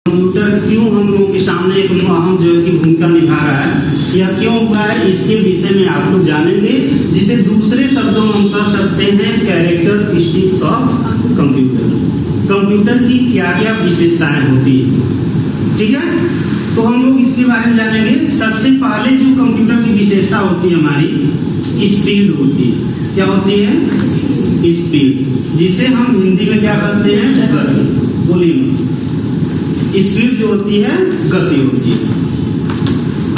Computer क्यों हम लोगों के सामने एक अहम जो है कि भूमिका निभा रहा है या क्यों हुआ है, इसके विषय में आप लोग जानेंगे, जिसे दूसरे शब्दों में हम कह सकते हैं कैरेक्टरिस्टिक्स ऑफ कंप्यूटर। कंप्यूटर की क्या क्या विशेषताएं होती है, ठीक है। तो हम लोग इसके बारे में जानेंगे। सबसे पहले जो कंप्यूटर की विशेषता होती है हमारी स्पीड होती है। क्या होती है? स्पीड, जिसे हम हिंदी में क्या कहते हैं? गति। बोलिए, स्पीड जो होती है गति होती है।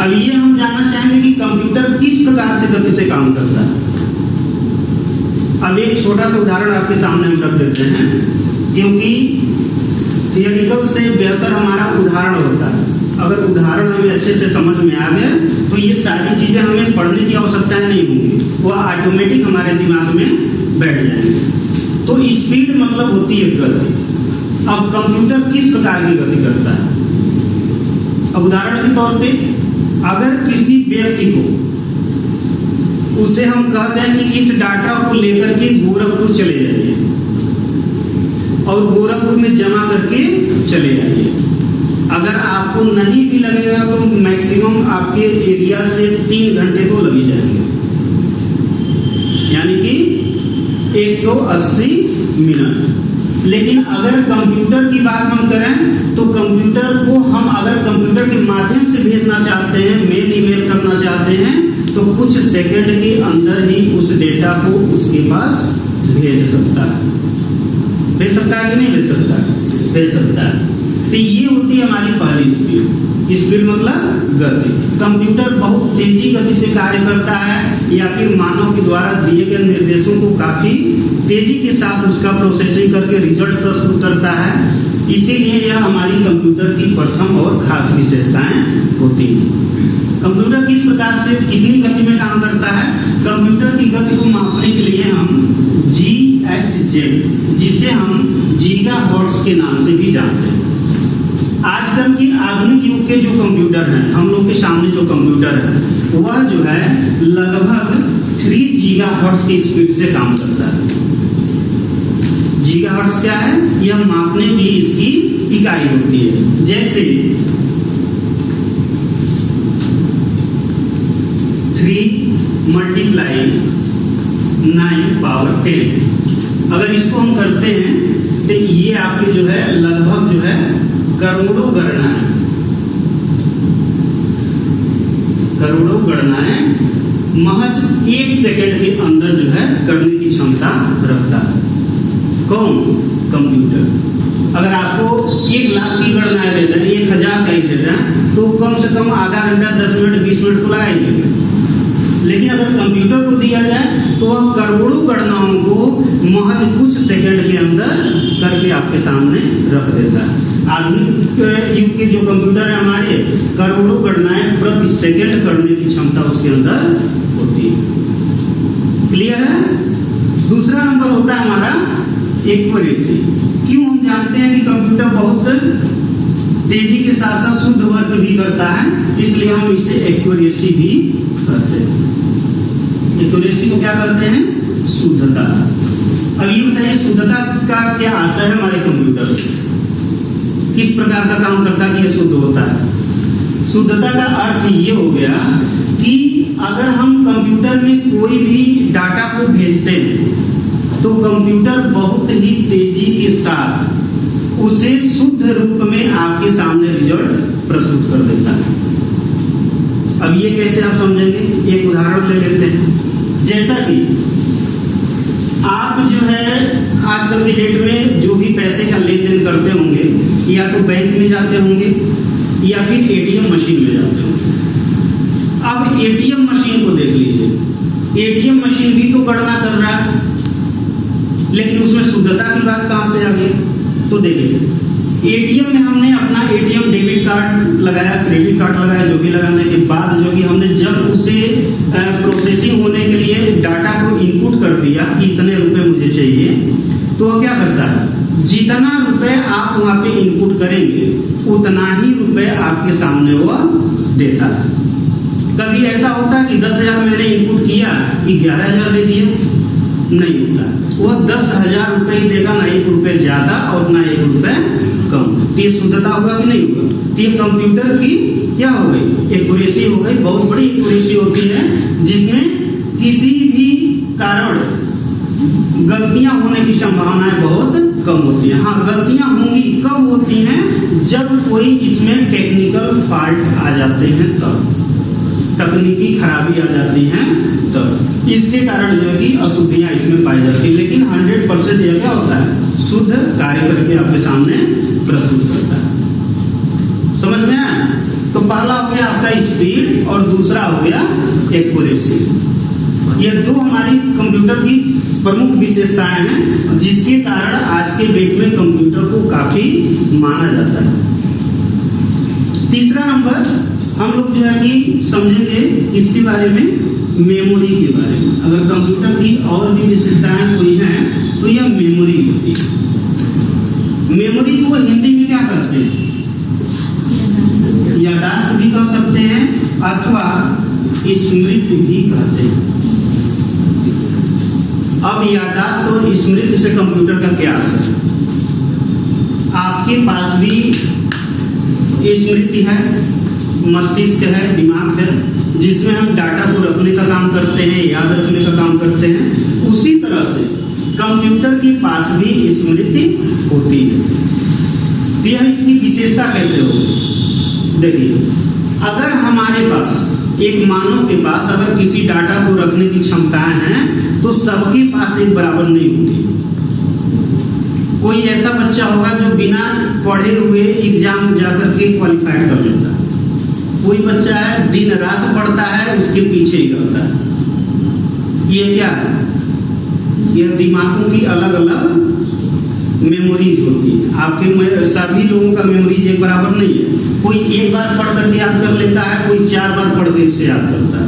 अब ये हम जानना चाहेंगे कि कंप्यूटर किस प्रकार से गति से काम करता है। अब एक छोटा सा उदाहरण आपके सामने हम रख देते हैं, क्योंकि थियोरिकल से बेहतर हमारा उदाहरण होता है। अगर उदाहरण हमें अच्छे से समझ में आ गए तो ये सारी चीजें हमें पढ़ने की आवश्यकता नहीं होंगी, वो ऑटोमेटिक हमारे दिमाग में बैठ जाएंगे। तो स्पीड मतलब होती है गति। अब कंप्यूटर किस प्रकार की गति करता है? अब उदाहरण के तौर पे अगर किसी व्यक्ति को उसे हम कहते हैं कि इस डाटा को लेकर के गोरखपुर चले जाइए और गोरखपुर में जमा करके चले जाइए, अगर आपको नहीं भी लगेगा तो मैक्सिमम आपके एरिया से 3 घंटे तो लग ही जाएंगे, यानी कि 180 मिनट। लेकिन अगर कंप्यूटर की बात हम करें तो कंप्यूटर को हम अगर कंप्यूटर के माध्यम से भेजना चाहते हैं, मेल ईमेल करना चाहते हैं, तो कुछ सेकंड के अंदर ही उस डेटा को उसके पास भेज सकता है। भेज सकता है कि नहीं भेज सकता है? भेज सकता है। तो ये होती है हमारी पहली स्पीड। स्पीड मतलब गति। कंप्यूटर बहुत तेजी गति से कार्य करता है या फिर मानव के द्वारा दिए गए निर्देशों को काफी तेजी के साथ उसका प्रोसेसिंग करके रिजल्ट प्रस्तुत करता है। इसीलिए यह हमारी कंप्यूटर की प्रथम और खास विशेषताएं होती हैं। कंप्यूटर किस प्रकार से कितनी गति में काम करता है? कंप्यूटर की गति को मापने के लिए हम GHz, जिसे हम गीगाहर्ट्ज के नाम से भी जानते हैं। आजकल की आधुनिक युग के जो कंप्यूटर हैं, हम लोग के सामने जो कंप्यूटर है, वह जो है लगभग 3 गीगाहर्ट्ज की स्पीड से काम करता है। गीगाहर्ट्ज क्या है? यह मापने की इसकी इकाई होती है। जैसे 3 × 9⁻10, अगर इसको हम करते हैं तो ये आपके जो है लगभग जो है करोड़ों गणनाएं महज 1 सेकंड के अंदर जो है करने की क्षमता रखता है। कौन? कंप्यूटर। अगर आपको 1 लाख की गणनाएं देते हैं, 1000 का ही देते हैं, तो कम से कम आधा घंटा, 10 मिनट, 20 मिनट तो लगाएंगे। लेकिन अगर कंप्यूटर को दिया जाए तो वह करोड़ों गणनाओं को महज कुछ सेकंड के अंदर करके आपके सामने रख देता है। आधुनिक युग के जो कंप्यूटर है हमारे, करोड़ों गणनाएं प्रति सेकंड करने की क्षमता उसके अंदर होती है। क्लियर है? दूसरा नंबर होता है हमारा एक्यूरेसी। क्यों हम जानते हैं कि कंप्यूटर बहुत तेजी के साथ साथ शुद्ध वर्क भी करता है, इसलिए हम इसे एक्यूरेसी भी कहते हैं। एक्यूरेसी को क्या कहते हैं? शुद्धता। अब ये बताइए शुद्धता का क्या आशय है हमारे कंप्यूटर से? किस प्रकार का काम करता है कि यह शुद्ध होता है? शुद्धता का अर्थ ये हो गया कि अगर हम कंप्यूटर में कोई भी डाटा को भेजते हैं तो कंप्यूटर बहुत ही तेजी के साथ उसे शुद्ध रूप में आपके सामने रिजल्ट प्रस्तुत कर देता है। अब ये कैसे आप समझेंगे? एक उदाहरण ले लेते हैं। जैसा कि आप जो है आजकल के डेट में जो भी पैसे का लेन देन करते होंगे, या तो बैंक में जाते होंगे या फिर एटीएम मशीन में जाते होंगे। अब एटीएम मशीन को देख लीजिए, एटीएम मशीन भी तो गणना कर रहा है, लेकिन उसमें शुद्धता की बात कहां से आ गई? तो देखिए, एटीएम में हमने अपना एटीएम डेबिट कार्ड लगाया, क्रेडिट कार्ड लगाया, जो भी लगाने के बाद जो कि हमने जब उसे प्रोसेसिंग होने के लिए डाटा को इनपुट कर दिया कि इतने रुपए मुझे चाहिए, तो वह क्या करता है? जितना रुपए आप वहां पे इनपुट करेंगे उतना ही रुपए आपके सामने वह देता है। कभी ऐसा होता है कि 10,000 मैंने इनपुट किया कि 11,000 दे दिए? नहीं होता। वह 10,000 रुपए ही देगा, ना 1 रुपए ज्यादा और ना 1 रुपए कम। तो ये शुद्धता होगा कि नहीं होगा? तो ये कंप्यूटर की क्या हो गई? एक्यूरेसी हो गई। बहुत बड़ी एक्यूरेसी होती है जिसमें किसी भी कारण गलतियां होने की संभावनाएं बहुत कम होती हैं। हाँ, गलतियां होंगी, कब होती हैं? जब कोई इसमें टेक्निकल फॉल्ट आ जाते हैं तब, तकनीकी खराबी आ जाती हैं तब इसके कारण जो है कि अशुद्धियां इसमें पाई जाती है। लेकिन 100% यह क्या होता है? शुद्ध कार्य करके आपके सामने प्रस्तुत करता है। समझ में आया? तो पहला हो गया आपका स्पीड और दूसरा हो गया एक्यूरेसी। ये दो हमारी कंप्यूटर की प्रमुख विशेषताएं हैं जिसके कारण आज के डेट में कंप्यूटर को काफी माना जाता है। तीसरा नंबर हम लोग जो है कि समझेंगे इसके बारे में, मेमोरी के बारे में। अगर कंप्यूटर की और भी विशेषताएं कोई हैं तो यह मेमोरी होती है। मेमोरी को हिंदी में क्या कहते हैं? याददाश्त भी कह सकते हैं अथवा स्मृति भी कहते हैं। अब याददाश्त और स्मृति से कंप्यूटर का क्या असर है? आपके पास भी स्मृति है, मस्तिष्क है, दिमाग है, जिसमें हम डाटा को रखने का काम करते हैं, याद रखने का काम करते हैं। उसी तरह से कंप्यूटर के पास भी स्मृति होती है। तो यह इसकी विशेषता कैसे होगी? देखिए, अगर हमारे पास एक मानव के पास अगर किसी डाटा को रखने की क्षमताएं हैं तो सबके पास एक बराबर नहीं होती। कोई ऐसा बच्चा होगा जो बिना पढ़े हुए एग्जाम जाकर के क्वालिफाइड कर लेता है। कोई बच्चा है दिन रात पढ़ता है, उसके पीछे ही रहता है। ये क्या है? ये दिमागों की अलग अलग मेमोरीज होती है। आपके सभी लोगों का मेमोरीज एक बराबर नहीं है। कोई एक बार पढ़ करके याद कर लेता है, कोई 4 बार पढ़ के इसे याद करता है।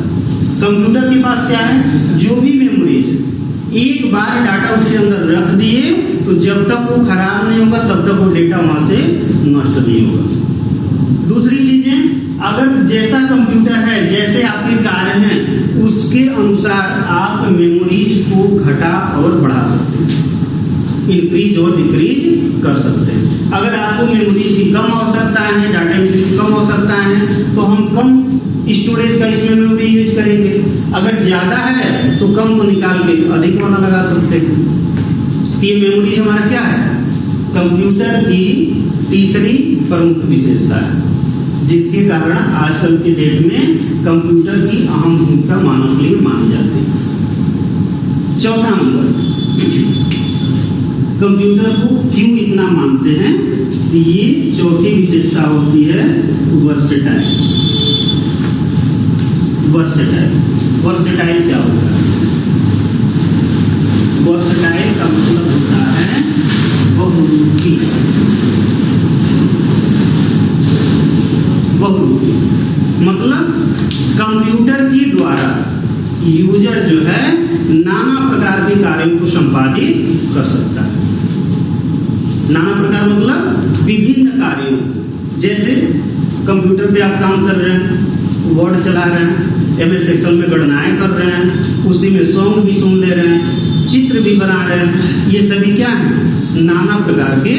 कंप्यूटर के पास क्या है? जो भी मेमोरीज है, एक बार डाटा उसके अंदर रख दिए तो जब तक वो खराब नहीं होगा तब तक वो डेटा वहां से नष्ट नहीं होगा। दूसरी चीजें, अगर जैसा कंप्यूटर है, जैसे आपके कार्य हैं, उसके अनुसार आप मेमोरीज को घटा और बढ़ा सकते हैं, इंक्रीज और डिक्रीज कर सकते हैं। अगर आपको मेमोरीज की कम आवश्यकता है, डाटा की कम आवश्यकता है, तो हम कम स्टोरेज का इसमें मेमोरी यूज करेंगे। अगर ज्यादा है तो कम को निकाल के अधिक वाला लगा सकते हैं। ये मेमोरीज हमारा क्या है? कंप्यूटर की तीसरी प्रमुख विशेषता है जिसके कारण आजकल के डेट में कंप्यूटर की अहम भूमिका मानव के लिए मानी जाती है। चौथा नंबर, कंप्यूटर को क्यों इतना मानते हैं? ये चौथी विशेषता होती है वर्सेटाइल। वर्सेटाइल क्या होता है? वर्सेटाइल का मतलब होता है बहुरूपी। मतलब कंप्यूटर के द्वारा यूजर जो है नाना प्रकार के कार्यों को संपादित कर सकता है। नाना प्रकार मतलब विभिन्न कार्यों, जैसे कंप्यूटर पे आप काम कर रहे हैं, वर्ड चला रहे हैं, MS एक्सेल में गणनाएं कर रहे हैं, उसी में सॉन्ग भी सुन ले रहे हैं, चित्र भी बना रहे हैं। ये सभी क्या है? नाना प्रकार के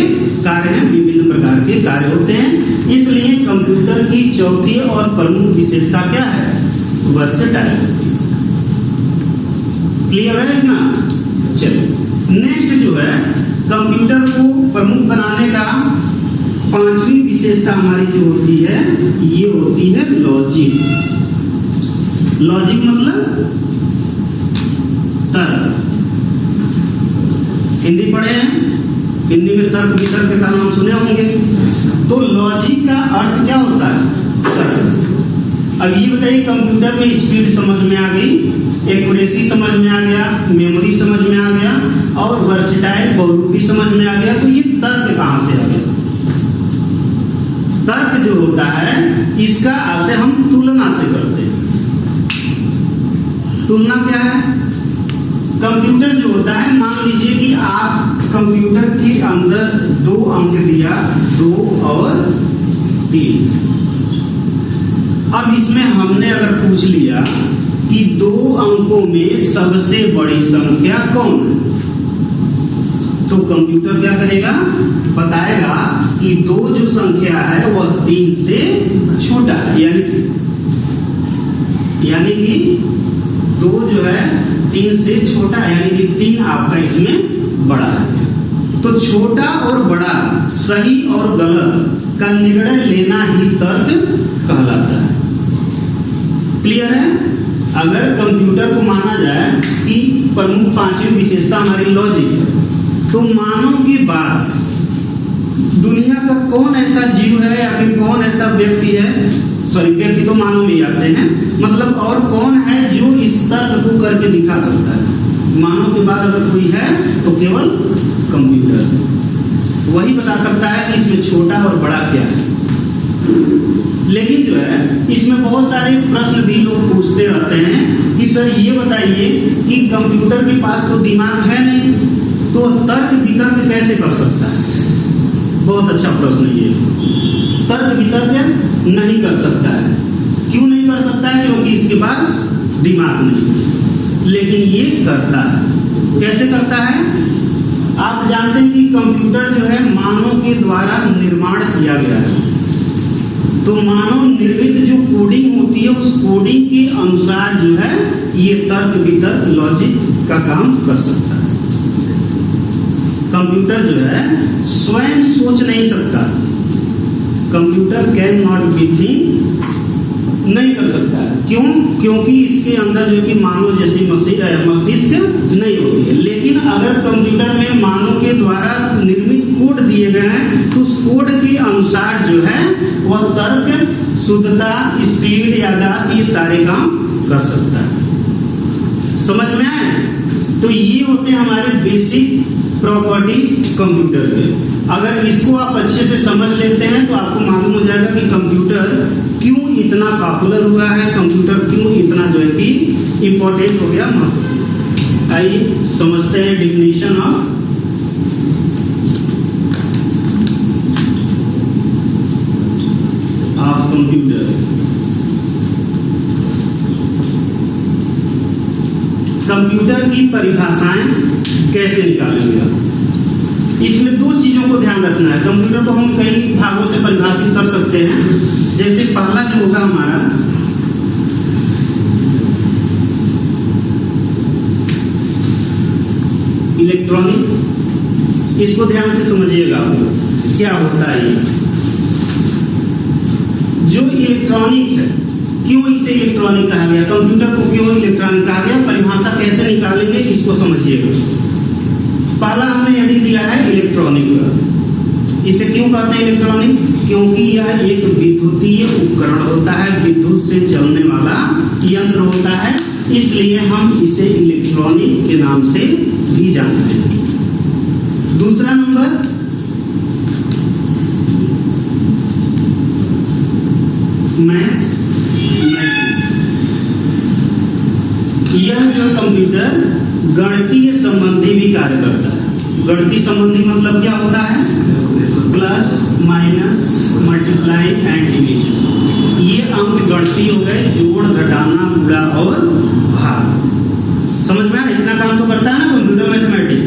कार्य हैं, विभिन्न प्रकार के कार्य होते हैं। इसलिए कंप्यूटर की चौथी और प्रमुख विशेषता क्या है? वर्सेटाइल। क्लियर है ना? चलिए, नेक्स्ट जो है कंप्यूटर को प्रमुख बनाने का पांचवी विशेषता हमारी जो होती है, ये होती है लॉजिक। लॉजिक मतलब तर्क। हिंदी पढ़े हैं? हिंदी में तर्क वितर्क का नाम सुने होंगे। तो लॉजिक का अर्थ क्या होता है? तर्क। अब ये बताइए, कंप्यूटर में स्पीड समझ में आ गई, एक्यूरेसी समझ में आ गया, मेमोरी समझ में आ गया और वर्सेटाइल बहुरूपी समझ में आ गया। तो ये तर्क कहां से आ गया? तर्क जो होता है इसका आशय हम तुलना से करते हैं। तुलना क्या है? कंप्यूटर जो होता है, मान लीजिए कि आप कंप्यूटर के अंदर 2 अंक दिया, 2 और 3। अब इसमें हमने अगर पूछ लिया कि 2 अंकों में सबसे बड़ी संख्या कौन है, तो कंप्यूटर क्या करेगा, बताएगा कि 2 जो संख्या है वह 3 से छोटा है, यानी कि 2 जो है 3 से छोटा, यानी कि 3 आपका इसमें बड़ा है। तो छोटा और बड़ा, सही और गलत का निर्णय लेना ही तर्क कहलाता है। क्लियर है? अगर कंप्यूटर को माना जाए कि प्रमुख 5वीं विशेषता हमारी लॉजिक है, तो मानव की बात दुनिया का कौन ऐसा जीव है या फिर कौन ऐसा व्यक्ति है, सॉरी व्यक्ति तो मानव में आते हैं, मतलब और कौन है जो इस तर्क को करके दिखा सकता है। मानव के बाद अगर कोई है तो केवल कंप्यूटर वही बता सकता है कि इसमें छोटा और बड़ा क्या है। लेकिन जो है इसमें बहुत सारे प्रश्न भी लोग पूछते रहते हैं कि सर ये बताइए कि कंप्यूटर के पास तो दिमाग है नहीं, तो तर्क वितर्क कैसे कर सकता है। बहुत अच्छा प्रश्न ये, तर्क वितर्क नहीं कर सकता है। क्यों नहीं कर सकता है? क्योंकि इसके पास दिमाग नहीं, लेकिन ये करता है। कैसे करता है? आप जानते हैं कि कंप्यूटर जो है मानव के द्वारा निर्माण किया गया है, तो मानव निर्मित जो कोडिंग होती है उस कोडिंग के अनुसार जो है ये तर्क वितर्क लॉजिक का काम कर सकता है। कंप्यूटर जो है स्वयं सोच नहीं सकता, computer can not be think नहीं कर सकता है। क्यों? क्योंकि इसके अंदर जो कि मानव जैसी मस्तिष्क नहीं होती है। लेकिन अगर कंप्यूटर में मानव के द्वारा निर्मित कोड दिए गए हैं तो उस कोड के अनुसार जो है वह तर्क, शुद्धता, स्पीड, याददाश्त, ये सारे काम कर सकता है। समझ में आए? तो ये होते हैं हमारे बेसिक प्रॉपर्टीज कंप्यूटर के। अगर इसको आप अच्छे से समझ लेते हैं तो आपको मालूम हो जाएगा कि कंप्यूटर क्यों इतना पॉपुलर हुआ है, कंप्यूटर क्यों इतना जो है कि इम्पोर्टेंट हो गया, महत्वपूर्ण। आइए समझते हैं डिफिनेशन ऑफ कंप्यूटर। कंप्यूटर की परिभाषाएं कैसे निकालेंगे? इसमें 2 चीजों को ध्यान रखना है। कंप्यूटर को हम कई भागों से परिभाषित कर सकते हैं। जैसे पहला जो होगा हमारा इलेक्ट्रॉनिक, इसको ध्यान से समझिएगा क्या होता है। ये जो इलेक्ट्रॉनिक है, क्यों इसे इलेक्ट्रॉनिक कहा गया, कंप्यूटर को क्यों इलेक्ट्रॉनिक कहा गया, परिभाषा कैसे निकालेंगे इसको समझिएगा। पहला हमने यदि दिया है इलेक्ट्रॉनिक। इसे क्यों कहते हैं इलेक्ट्रॉनिक? क्योंकि यह एक विद्युतीय उपकरण होता है, विद्युत से चलने वाला यंत्र होता है, इसलिए हम इसे इलेक्ट्रॉनिक के नाम से भी जानते हैं। दूसरा नंबर यह जो कंप्यूटर गणितीय संबंधी भी कार्य करता है। गणितीय संबंधी मतलब क्या होता है? Plus, minus, multiply and division. ये अंक गणितीय हो गए, जोड़, घटाना, गुणा और भाग। समझ में आ रहा है? इतना काम तो करता है ना कंप्यूटर, मैथमेटिक्स।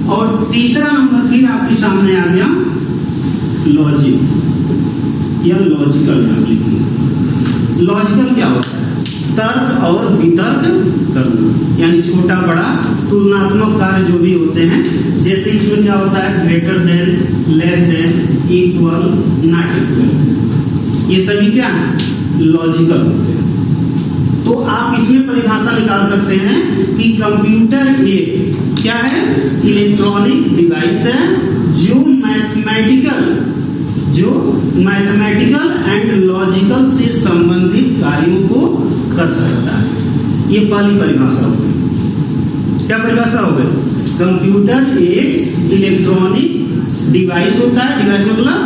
और तीसरा नंबर फिर आपके सामने आ गया लॉजिक या लॉजिकल। लॉजिकल क्या होता है? तर्क और वितर्क करना, यानी छोटा बड़ा तुलनात्मक कार्य जो भी होते हैं। जैसे इसमें क्या होता है? Greater than, less than, equal, not equal, ये सभी क्या है? लॉजिकल होते हैं। तो आप इसमें परिभाषा निकाल सकते हैं कि कंप्यूटर एक क्या है? इलेक्ट्रॉनिक डिवाइस है जो मैथमेटिकल एंड लॉजिकल से संबंधित कार्यों को कर सकता है। ये पहली परिभाषा हो गई। क्या परिभाषा हो गई? कंप्यूटर एक इलेक्ट्रॉनिक डिवाइस होता है, डिवाइस मतलब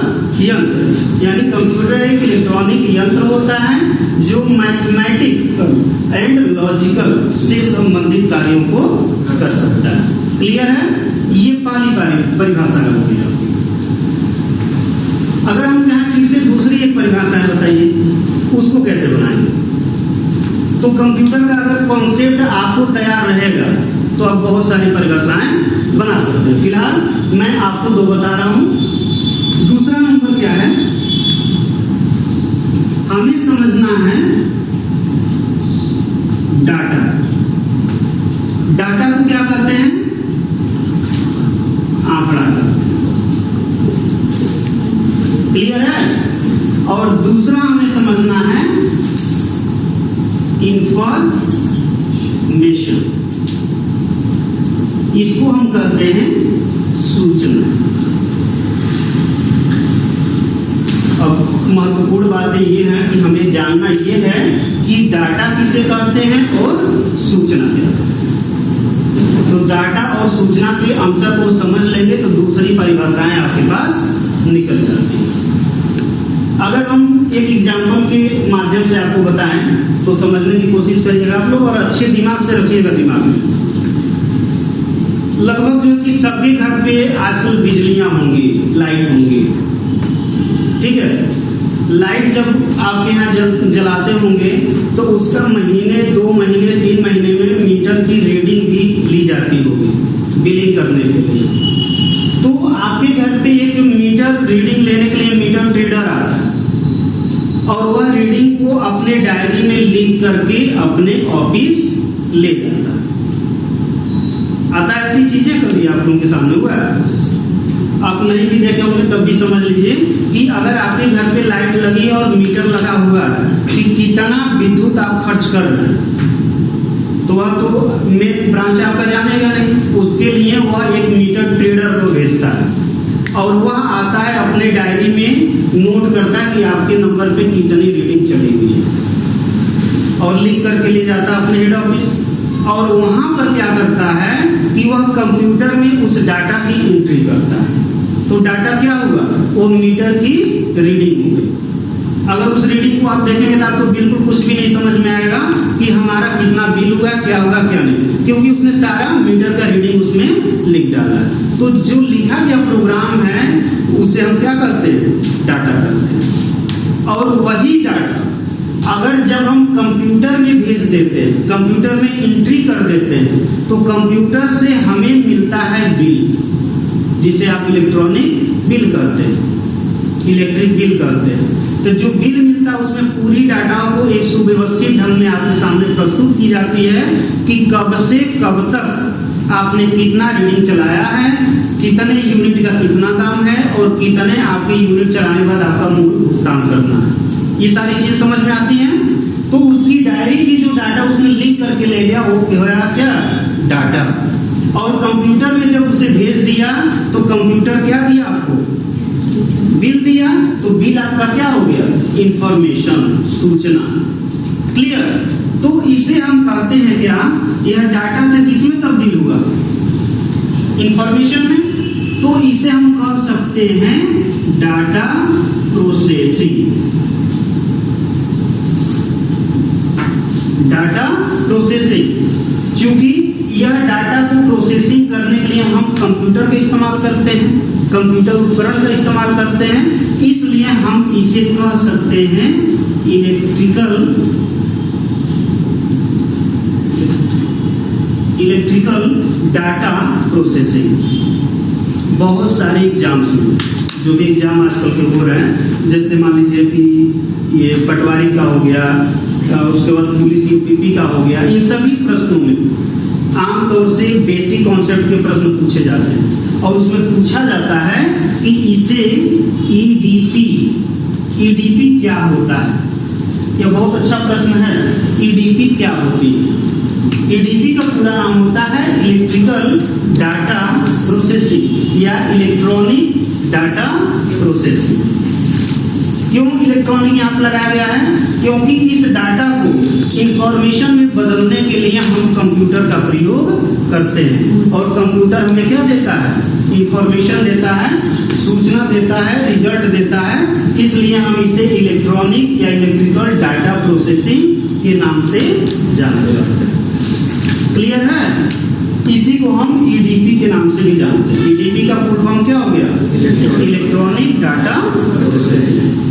यंत्र, यानी कंप्यूटर एक इलेक्ट्रॉनिक यंत्र होता है जो मैथमेटिकल एंड लॉजिकल से संबंधित कार्यों को कर सकता है। क्लियर है? ये पहली परिभाषा हो गई। अगर हम चाहें फिर से दूसरी एक परिभाषा है, बताइए उसको कैसे बनाएंगे। तो कंप्यूटर का अगर कॉन्सेप्ट आपको तैयार रहेगा तो आप बहुत सारी परिभाषाएं बना सकते हैं। फिलहाल मैं आपको 2 बता रहा हूं। दूसरा नंबर क्या है, हमें समझना है डाटा। डाटा को क्या कहते हैं? आंकड़ा। क्लियर है? और दूसरा हमें समझना है इंफॉर्मेशन, इसको हम कहते हैं सूचना। अब महत्वपूर्ण बातें ये हैं कि हमें जानना ये है कि डाटा किसे कहते हैं और सूचना क्या है। तो डाटा और सूचना के अंतर को समझ लेंगे तो दूसरी परिभाषाएं आपके पास निकल जाती हैं। अगर हम एक एग्जाम्पल के माध्यम से आपको बताएं तो समझने की कोशिश करिएगा आप लोग, और अच्छे दिमाग से रखिएगा दिमाग में। लगभग जो कि सबके घर पे आजकल बिजलियां होंगी, लाइट होंगी, ठीक है। लाइट जब आपके यहाँ जलाते होंगे तो उसका महीने, 2 महीने, 3 महीने में मीटर की रीडिंग भी ली जाती होगी बिलिंग करने के लिए। तो आपके घर पे एक मीटर रीडिंग लेने के लिए मीटर रीडर आता है और वह रीडिंग को अपने डायरी में लिख करके अपने ऑफिस ले जाता है। आता है ऐसी चीजें कभी आप लोगों के सामने हुआ है? आप नहीं भी देखे होंगे तब भी समझ लीजिए कि अगर आपके घर पे लाइट लगी है और मीटर लगा हुआ है कि कितना विद्युत आप खर्च कर रहे हैं, तो वह तो मेन ब्रांच आपका जानेगा नहीं। उसके लिए वह एक मीटर ट्रेडर को भेजता है और वह आता है अपने डायरी में नोट करता है कि आपके नंबर पे कितनी रीडिंग चली हुई है और लिख करके ले जाता है अपने हेड ऑफिस। और वहां पर क्या करता है कि वह कंप्यूटर में उस डाटा की एंट्री करता है। तो डाटा क्या हुआ? वो मीटर की रीडिंग हो गई। अगर उस रीडिंग को आप देखेंगे तो आपको बिल्कुल कुछ भी नहीं समझ में आएगा कि हमारा कितना बिल हुआ, क्या हुआ, क्या नहीं, क्योंकि उसने सारा मीटर का रीडिंग उसमें लिख डाला है। तो जो लिखा गया प्रोग्राम है उसे हम क्या करते हैं? डाटा करते हैं। और वही डाटा अगर जब हम कंप्यूटर में भेज देते हैं, कंप्यूटर में एंट्री कर देते हैं, तो कंप्यूटर से हमें मिलता है बिल, जिसे आप इलेक्ट्रॉनिक बिल कहते हैं, इलेक्ट्रिक बिल कहते हैं। तो जो बिल मिलता है उसमें पूरी डाटा को एक सुव्यवस्थित ढंग में आपके सामने प्रस्तुत की जाती है कि कब से कब तक आपने कितना रीडिंग चलाया है, कितने यूनिट का कितना दाम है और कितने आपके यूनिट चलाने के बाद आपका मूल भुगतान करना है। ये सारी चीज समझ में आती हैं। तो उसकी डायरी की जो डाटा उसने लिख करके ले गया वो क्या? डाटा। और कंप्यूटर में जब उसे भेज दिया तो कंप्यूटर क्या दिया आपको? बिल दिया। तो बिल आपका क्या हो गया? इंफॉर्मेशन, सूचना। क्लियर? तो इसे हम कहते हैं क्या? यह डाटा से किसमें तब्दील हुआ? इंफॉर्मेशन में। तो इसे हम कह सकते हैं डाटा प्रोसेसिंग। डाटा प्रोसेसिंग, क्योंकि यह डाटा को प्रोसेसिंग करने के लिए हम कंप्यूटर का इस्तेमाल करते हैं, कंप्यूटर उपकरण का इस्तेमाल करते हैं, इसलिए हम इसे कह सकते हैं इलेक्ट्रिकल डाटा प्रोसेसिंग। बहुत सारे एग्जाम्स जो भी एग्जाम आजकल के हो रहे हैं, जैसे मान लीजिए कि ये पटवारी का हो गया, उसके बाद पुलिस यूपीपी का हो गया, इन सभी प्रश्नों में आमतौर से बेसिक कॉन्सेप्ट के प्रश्न पूछे जाते हैं और उसमें पूछा जाता है कि इसे ईडीपी क्या होता है। यह बहुत अच्छा प्रश्न है। ईडीपी क्या होती है? ईडीपी का पूरा नाम होता है इलेक्ट्रिकल डाटा प्रोसेसिंग या इलेक्ट्रॉनिक डाटा प्रोसेसिंग। क्यों इलेक्ट्रॉनिक यहाँ पर लगाया गया है? क्योंकि इस डाटा को इंफॉर्मेशन में बदलने के लिए हम कंप्यूटर का प्रयोग करते हैं और कंप्यूटर हमें क्या देता है? इंफॉर्मेशन देता है, सूचना देता है, रिजल्ट देता है। इसलिए हम इसे इलेक्ट्रॉनिक या इलेक्ट्रिकल डाटा प्रोसेसिंग के नाम से जानते हैं। क्लियर है? इसी को हम ईडीपी के नाम से भी जानते हैं। ईडीपी का फुल फॉर्म क्या हो गया? Electronic data processing.